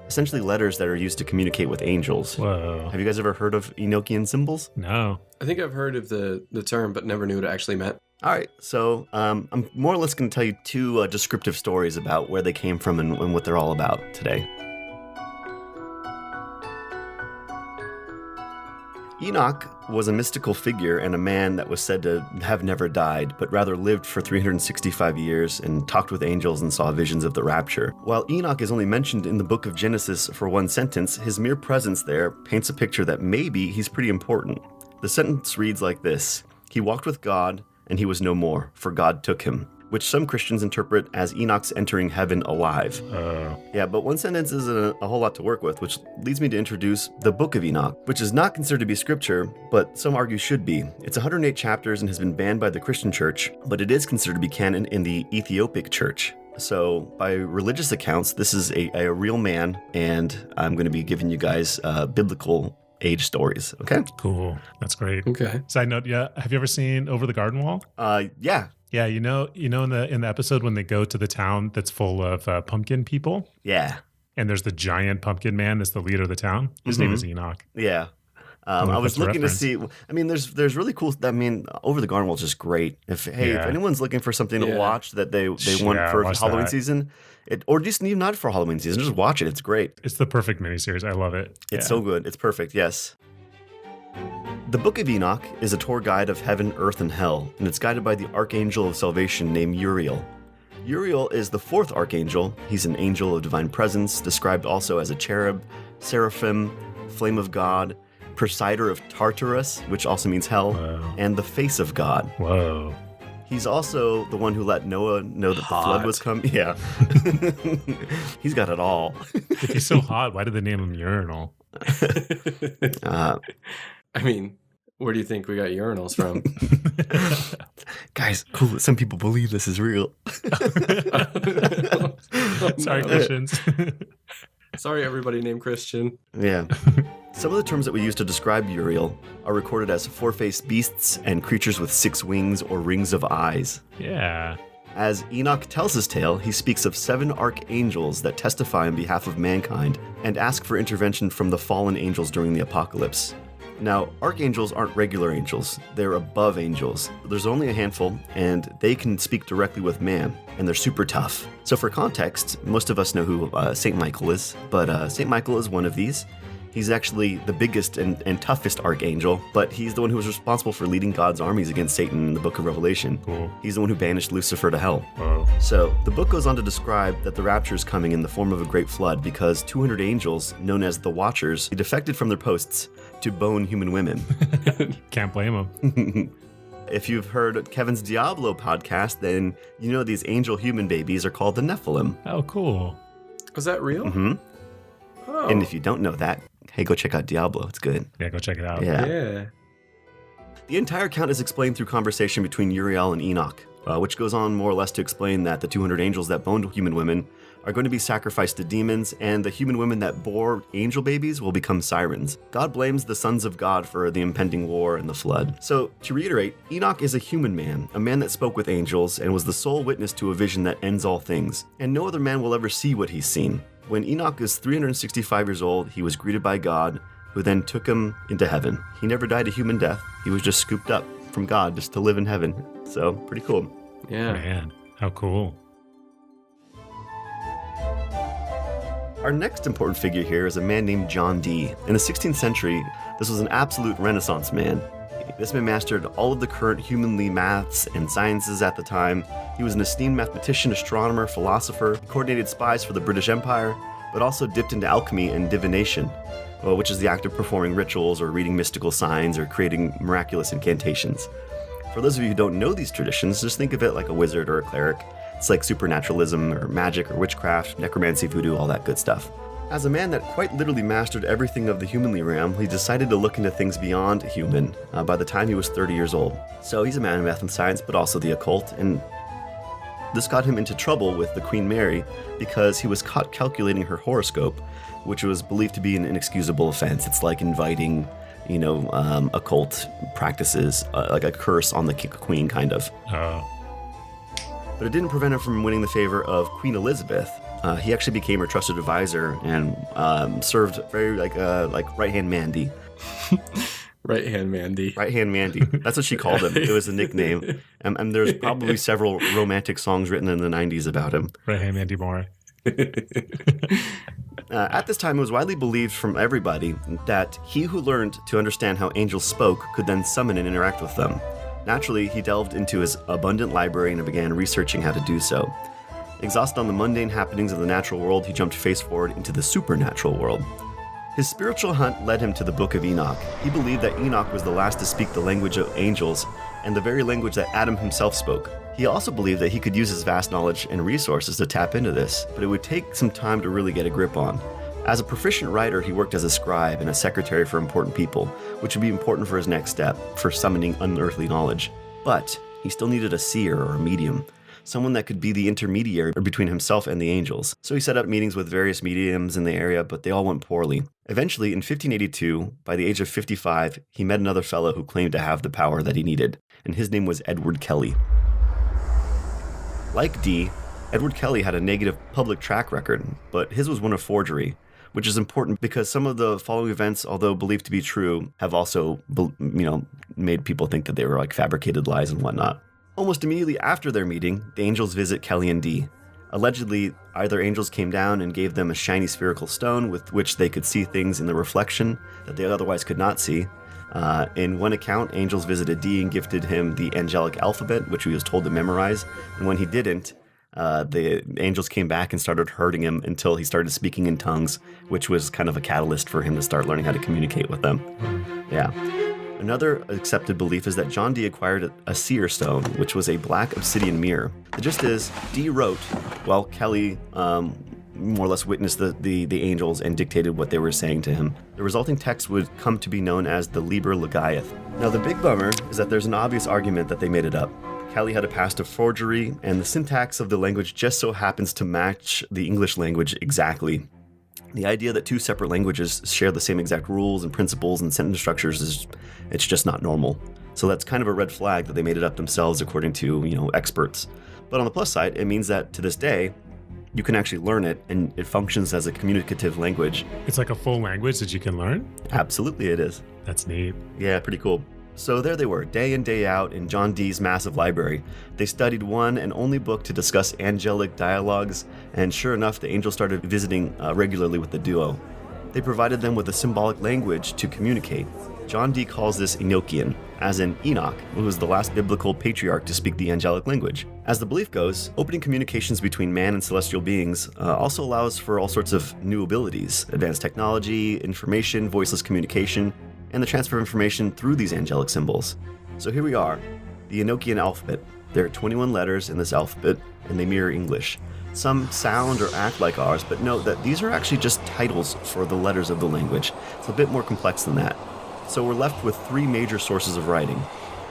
essentially letters that are used to communicate with angels. Whoa. Have you guys ever heard of Enochian symbols? No. I think I've heard of the term, but never knew what it actually meant. All right, so I'm more or less going to tell you two descriptive stories about where they came from and what they're all about today. Enoch was a mystical figure and a man that was said to have never died, but rather lived for 365 years and talked with angels and saw visions of the rapture. While Enoch is only mentioned in the book of Genesis for one sentence, his mere presence there paints a picture that maybe he's pretty important. The sentence reads like this: "He walked with God, and he was no more, for God took him," which some Christians interpret as Enoch's entering heaven alive. Yeah, but one sentence isn't a whole lot to work with, which leads me to introduce the Book of Enoch, which is not considered to be scripture, but some argue should be. It's 108 chapters and has been banned by the Christian church, but it is considered to be canon in the Ethiopic church. So by religious accounts, this is a real man, and I'm going to be giving you guys biblical age stories, okay? Cool. That's great. Okay. Side note, yeah. Have you ever seen Over the Garden Wall? Yeah. Yeah, you know in the episode when they go to the town that's full of pumpkin people, Yeah. and there's the giant pumpkin man that's the leader of the town. His name is Enoch. Yeah. I was that's a looking reference. to see. I mean, there's really cool. I mean, Over the Garden Wall is just great. If anyone's looking for something to Yeah. watch that they want Yeah, for watch Halloween that. season, or just even not for Halloween season, just watch it. It's great. It's the perfect miniseries. I love it. It's so good. It's perfect. Yes. The Book of Enoch is a tour guide of heaven, earth, and hell, and it's guided by the archangel of salvation named Uriel. Uriel is the fourth archangel. He's an angel of divine presence, described also as a cherub, seraphim, flame of God, presider of Tartarus, which also means hell, Wow. and the face of God. Whoa. He's also the one who let Noah know that the flood was coming. Yeah. He's got it all. If he's so hot, why did they name him Urinal? I mean, where do you think we got urinals from? Guys, cool. Some people believe this is real. Sorry, Christians. Sorry, everybody named Christian. Yeah. Some of the terms that we use to describe Uriel are recorded as four-faced beasts and creatures with 6 wings or rings of eyes. Yeah. As Enoch tells his tale, he speaks of 7 archangels that testify on behalf of mankind and ask for intervention from the fallen angels during the apocalypse. Now, archangels aren't regular angels. They're above angels. There's only a handful, and they can speak directly with man, and they're super tough. So for context, most of us know who St. Michael is, but St. Michael is one of these. He's actually the biggest and toughest archangel, but he's the one who was responsible for leading God's armies against Satan in the book of Revelation. Cool. He's the one who banished Lucifer to hell. Whoa. So the book goes on to describe that the rapture is coming in the form of a great flood because 200 angels, known as the Watchers, defected from their posts to bone human women. Can't blame him. If you've heard Kevin's Diablo podcast, then you know these angel human babies are called the Nephilim. Oh, cool. Was that real? Hmm. Oh. And if you don't know that, hey, go check out Diablo. It's good. Yeah, go check it out. Yeah. Yeah. The entire account is explained through conversation between Uriel and Enoch, which goes on more or less to explain that the 200 angels that boned human women are going to be sacrificed to demons, and the human women that bore angel babies will become sirens. God blames the sons of God for the impending war and the flood. So, to reiterate, Enoch is a human man, a man that spoke with angels and was the sole witness to a vision that ends all things, and no other man will ever see what he's seen. When Enoch is 365 years old, he was greeted by God, who then took him into heaven. He never died a human death. He was just scooped up from God just to live in heaven. So, pretty cool. Yeah. Man, how cool. Our next important figure here is a man named John Dee. In the 16th century, this was an absolute Renaissance man. This man mastered all of the current humanly maths and sciences at the time. He was an esteemed mathematician, astronomer, philosopher, coordinated spies for the British Empire, but also dipped into alchemy and divination, which is the act of performing rituals or reading mystical signs or creating miraculous incantations. For those of you who don't know these traditions, just think of it like a wizard or a cleric. It's like supernaturalism or magic or witchcraft, necromancy, voodoo, all that good stuff. As a man that quite literally mastered everything of the humanly realm, he decided to look into things beyond human by the time he was 30 years old. So he's a man of math and science, but also the occult, and this got him into trouble with the Queen Mary because he was caught calculating her horoscope, which was believed to be an inexcusable offense. It's like inviting, occult practices, like a curse on the queen, kind of. Oh. But it didn't prevent him from winning the favor of Queen Elizabeth. He actually became her trusted advisor and served very like right-hand Mandy. Right hand Mandy. Right hand Mandy. That's what she called him. It was a nickname. And there's probably several romantic songs written in the 90s about him. Right hand Mandy Moore. At this time, it was widely believed from everybody that he who learned to understand how angels spoke could then summon and interact with them. Naturally, he delved into his abundant library and began researching how to do so. Exhausted on the mundane happenings of the natural world, he jumped face forward into the supernatural world. His spiritual hunt led him to the Book of Enoch. He believed that Enoch was the last to speak the language of angels and the very language that Adam himself spoke. He also believed that he could use his vast knowledge and resources to tap into this, but it would take some time to really get a grip on. As a proficient writer, he worked as a scribe and a secretary for important people, which would be important for his next step, for summoning unearthly knowledge. But he still needed a seer or a medium, someone that could be the intermediary between himself and the angels. So he set up meetings with various mediums in the area, but they all went poorly. Eventually, in 1582, by the age of 55, he met another fellow who claimed to have the power that he needed, and his name was Edward Kelly. Like Dee, Edward Kelly had a negative public track record, but his was one of forgery, which is important because some of the following events, although believed to be true, have also, made people think that they were like fabricated lies and whatnot. Almost immediately after their meeting, the angels visit Kelly and Dee. Allegedly, either angels came down and gave them a shiny spherical stone with which they could see things in the reflection that they otherwise could not see. In one account, angels visited Dee and gifted him the angelic alphabet, which he was told to memorize. And when he didn't, the angels came back and started hurting him until he started speaking in tongues, which was kind of a catalyst for him to start learning how to communicate with them. Yeah. Another accepted belief is that John Dee acquired a seer stone, which was a black obsidian mirror. The gist is, Dee wrote while Kelly more or less witnessed the angels and dictated what they were saying to him. The resulting text would come to be known as the Liber Legaeth. Now the big bummer is that there's an obvious argument that they made it up. Kelly had a past of forgery, and the syntax of the language just so happens to match the English language exactly. The idea that two separate languages share the same exact rules and principles and sentence structures it's just not normal. So that's kind of a red flag that they made it up themselves according to, experts. But on the plus side, it means that to this day, you can actually learn it and it functions as a communicative language. It's like a full language that you can learn? Absolutely it is. That's neat. Yeah, pretty cool. So there they were, day in, day out in John Dee's massive library. They studied one and only book to discuss angelic dialogues, and sure enough, the angels started visiting regularly with the duo. They provided them with a symbolic language to communicate. John Dee calls this Enochian, as in Enoch, who was the last biblical patriarch to speak the angelic language. As the belief goes, opening communications between man and celestial beings also allows for all sorts of new abilities, advanced technology, information, voiceless communication, and the transfer of information through these angelic symbols. So here we are, the Enochian alphabet. There are 21 letters in this alphabet, and they mirror English. Some sound or act like ours, but note that these are actually just titles for the letters of the language. It's a bit more complex than that. So we're left with three major sources of writing.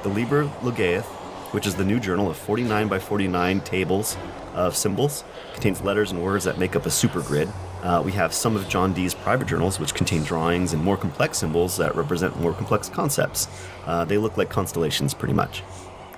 The Liber Legaeth, which is the new journal of 49 by 49 tables of symbols, contains letters and words that make up a supergrid. We have some of John Dee's private journals, which contain drawings and more complex symbols that represent more complex concepts. They look like constellations, pretty much.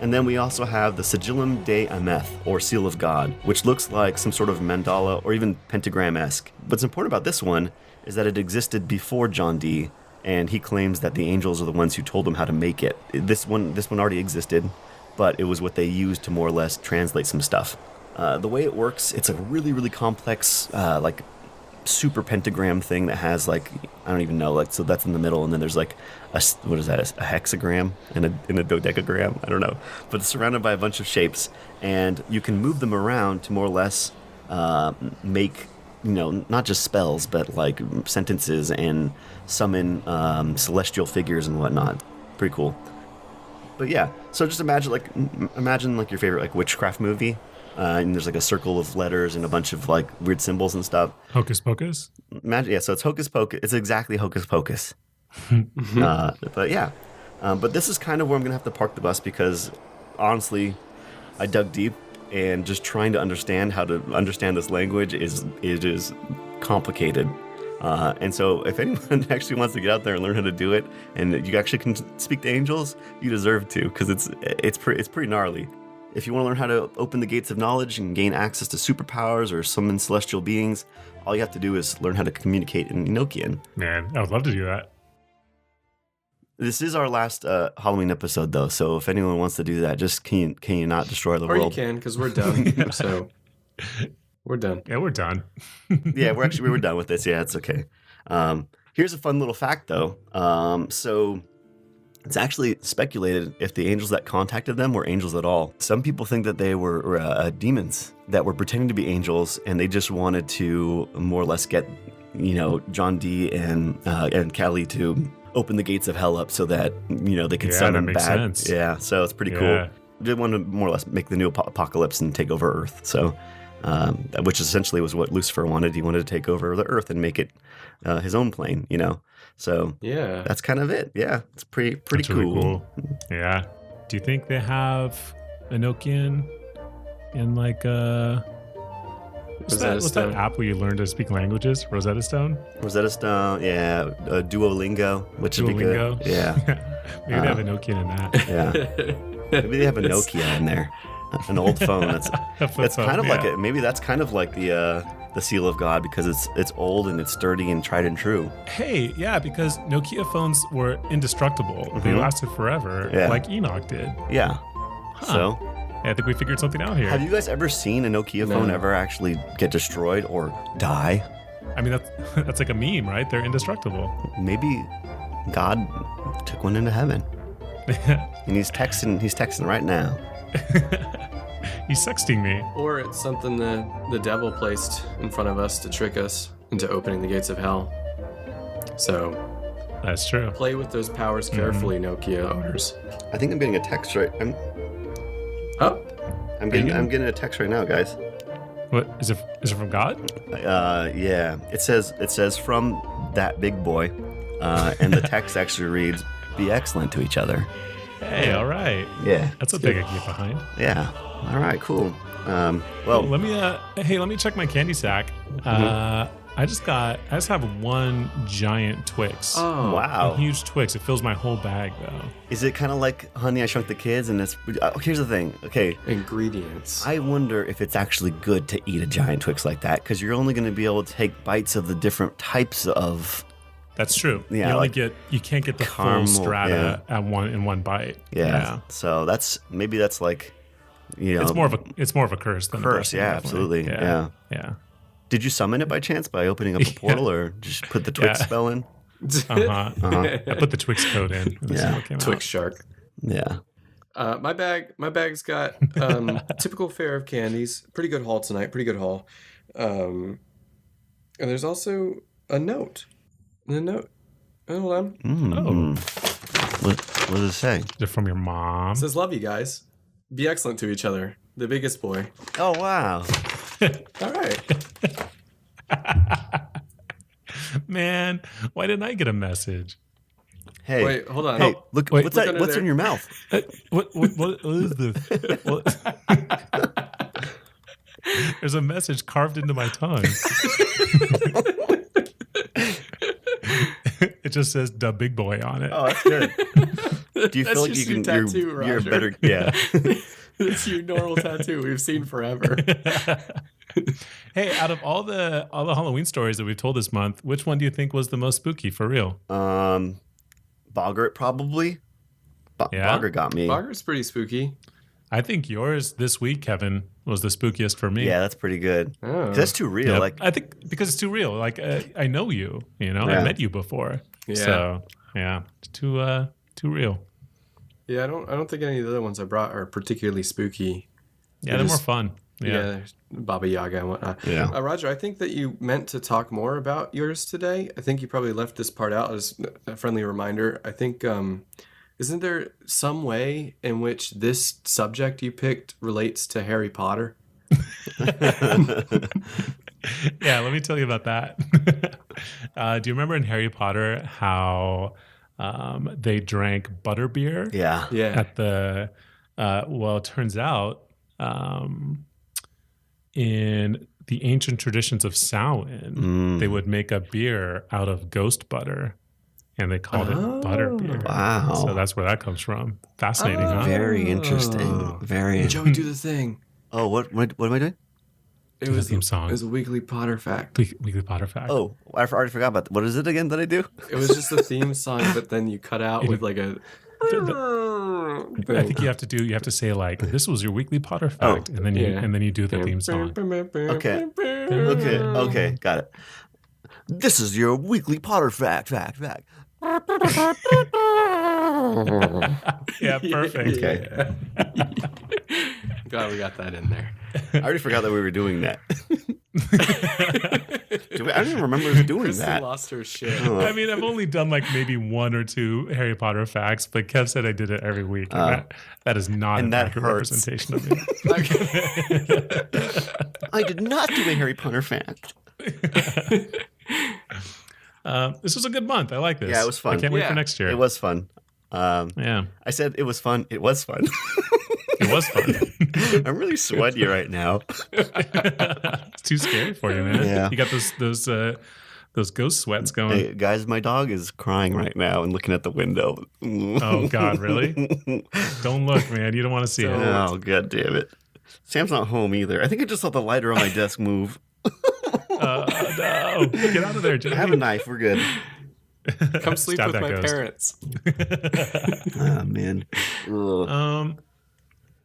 And then we also have the Sigillum de Ameth, or Seal of God, which looks like some sort of mandala or even pentagram-esque. What's important about this one is that it existed before John Dee, and he claims that the angels are the ones who told him how to make it. This one already existed, but it was what they used to more or less translate some stuff. The way it works, it's a really, really complex, super pentagram thing that has I don't even know, so that's in the middle, and then there's a hexagram and a dodecagram, I don't know, but it's surrounded by a bunch of shapes, and you can move them around to more or less make, not just spells, but sentences and summon celestial figures and whatnot. Pretty cool. But yeah, so just imagine your favorite witchcraft movie. And there's a circle of letters and a bunch of weird symbols and stuff. Hocus Pocus? So it's Hocus Pocus. It's exactly Hocus Pocus. But yeah. But this is kind of where I'm going to have to park the bus because, honestly, I dug deep and just trying to understand how to understand this language is complicated. And so if anyone actually wants to get out there and learn how to do it and you actually can speak to angels, you deserve to because it's pretty gnarly. If you want to learn how to open the gates of knowledge and gain access to superpowers or summon celestial beings, all you have to do is learn how to communicate in Enochian. Man, I would love to do that. This is our last Halloween episode, though. So if anyone wants to do that, just can you not destroy the Or world? you can, because we're done. So we're done. Yeah, we're done. Yeah, we were done with this. Yeah, it's okay. Here's a fun little fact, though. So it's actually speculated if the angels that contacted them were angels at all. Some people think that they were demons that were pretending to be angels, and they just wanted to more or less get, John D. and Kelly to open the gates of hell up so that, they could summon that makes bad. sense. Yeah, so it's pretty Yeah. cool. They wanted to more or less make the new apocalypse and take over Earth. So, which essentially was what Lucifer wanted. He wanted to take over the Earth and make it his own plane, So Yeah. that's kind of it. Yeah, it's pretty That's cool. really cool. Yeah. Do you think they have Enochian in like what's that Stone. app where you learn to speak languages? Rosetta Stone? Rosetta Stone, yeah, Duolingo, which would be Duolingo? good. Yeah, Maybe they have Enochian in that. yeah. Maybe they have a Nokia in there, an old phone. That's kind of like it. Maybe that's kind of like the seal of God because it's old and it's sturdy and tried and true. Hey, yeah, because Nokia phones were indestructible. They lasted forever, Yeah. like Enoch did. Yeah. So, I think we figured something out here. have you guys ever seen a Nokia phone No. ever actually get destroyed or die? I mean, that's like a meme, right? They're indestructible. Maybe God took one into heaven, and he's texting right now. He's sexting me. Or it's something the devil placed in front of us to trick us into opening the gates of hell. So That's true. play with those powers carefully, Nokia owners. I think I'm getting a text right. Oh, I'm getting a text right now, guys. What is it? Is it from God? Yeah. It says from that big boy, and the text actually reads, "Be excellent to each other." Hey, all right. Yeah. That's a thing I can get behind. Yeah. All right. Cool. Well, Let me check my candy sack. I just have one giant Twix. oh, A wow. huge Twix. It fills my whole bag though. Is it kind of like Honey, I Shrunk the Kids? And it's here's the thing. Okay. ingredients. I wonder if it's actually good to eat a giant Twix like that because you're only going to be able to take bites of the different types of. That's true. Yeah, you can't get the caramel, full strata in one bite. Yeah. So that's like, It's more of a curse than a curse. blessing, Yeah, definitely. absolutely. Yeah. Did you summon it by chance by opening up a portal or just put the Twix Yeah. spell in? I put the Twix code in. And Yeah. it came Twix out. shark. Yeah. My bag's got typical fare of candies. Pretty good haul tonight. Pretty good haul. And there's also a note. Hold on. Oh, What does it say? is it from your mom? It says, "Love you guys. Be excellent to each other." The biggest boy. Oh wow. All right. Man, why didn't I get a message? Hey. Wait, hold on. Hey, Oh, look. wait, what's look that? under What's there. in your mouth? What is this? What? There's a message carved into my tongue. It just says "the big boy" on it. Oh, that's good. Do you That's feel like just you your can? tattoo, You're Roger. better. Yeah. It's your normal tattoo we've seen forever. Hey, out of all the Halloween stories that we've told this month, which one do you think was the most spooky for real? Boggart probably. Yeah? Boggart got me. Boggart's pretty spooky. I think yours this week, Kevin, was the spookiest for me. Yeah, that's pretty good. Oh. 'Cause that's too real. Yeah, Like, I think because it's too real. Like I know you, Yeah. I met you before. Yeah. So yeah, it's too real. Yeah, I don't think any of the other ones I brought are particularly spooky. Yeah, they're more just- fun. Yeah, Yeah. Baba Yaga and whatnot. Yeah. Roger, I think that you meant to talk more about yours today. I think you probably left this part out as a friendly reminder. I think, isn't there some way in which this subject you picked relates to Harry Potter? Yeah, let me tell you about that. Do you remember in Harry Potter how they drank butterbeer? yeah. Yeah. At the well, it turns out in the ancient traditions of Samhain, they would make a beer out of ghost butter, and they called it butterbeer. Wow. So that's where that comes from. Fascinating, huh? Very interesting. Very. Joey, do the thing. Oh, what am I doing? It Do the was theme song. It was a weekly Potter fact. Weekly Potter fact. Oh, I already forgot about that. What is it again that I do? It was just the theme song, but then you cut out with like a. I think you have to say like, this was your weekly Potter fact, and then you do the theme song. Okay, got it. This is your weekly Potter fact. Yeah, perfect. Okay. Glad we got that in there. I already forgot that we were doing that. I don't even remember us doing Kristen that. lost her shit. I mean, I've only done like maybe 1 or 2 Harry Potter facts, but Kev said I did it every week. And that is not an accurate representation of me. I did not do a Harry Potter fact. This was a good month. I like this. Yeah, it was fun. I can't wait for next year. It was fun. Yeah. I said it was fun. It was fun. It was fun. I'm really sweaty right now. It's too scary for you, man. Yeah. You got those ghost sweats going. Hey, guys, my dog is crying right now and looking at the window. Oh, God, really? Don't look, man. You don't want to see it. Oh, God damn it. Sam's not home either. I think I just saw the lighter on my desk move. No. Get out of there, Jimmy. I have a knife. We're good. Come sleep Stab with that my ghost. parents. Oh, man. Ugh.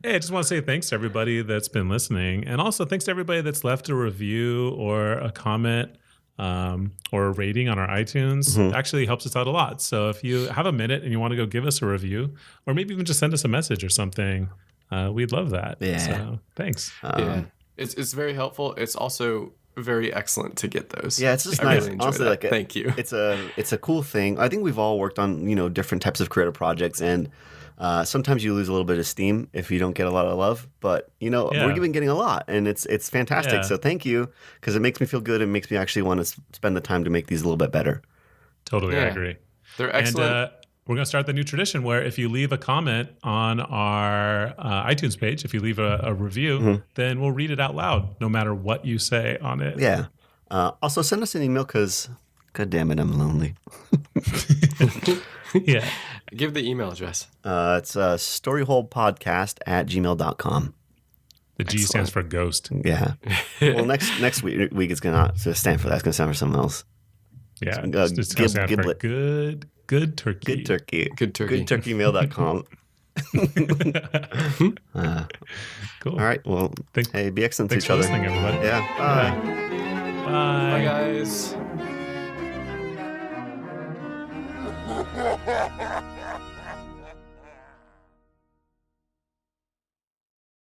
Hey, I just want to say thanks to everybody that's been listening. And also thanks to everybody that's left a review or a comment or a rating on our iTunes. It actually helps us out a lot. So if you have a minute and you want to go give us a review, or maybe even just send us a message or something, we'd love that. Yeah. So thanks. Yeah, it's very helpful. It's also very excellent to get those. Yeah, it's just I nice. really enjoy Honestly, that. like Thank you. It's a cool thing. I think we've all worked on different types of creative projects, and sometimes you lose a little bit of steam if you don't get a lot of love. But we're getting a lot, and it's fantastic. Yeah. So thank you, because it makes me feel good. It makes me actually want to spend the time to make these a little bit better. Totally, I Yeah. agree. They're excellent. And we're going to start the new tradition where if you leave a comment on our iTunes page, if you leave a review, then we'll read it out loud, no matter what you say on it. Yeah. Also, send us an email because, God damn it, I'm lonely. Yeah. Give the email address. It's storyholepodcast@gmail.com. The G stands for ghost. Yeah. Well, next week it's gonna not stand for that. It's gonna stand for something else. Yeah. It's going to stand for Giblet. good turkey. Good turkey. Good turkey. Goodturkeymail.com. Cool. All right. Well, Thanks be excellent for to each other. listening, everybody. Yeah. Bye. Bye. Bye, guys.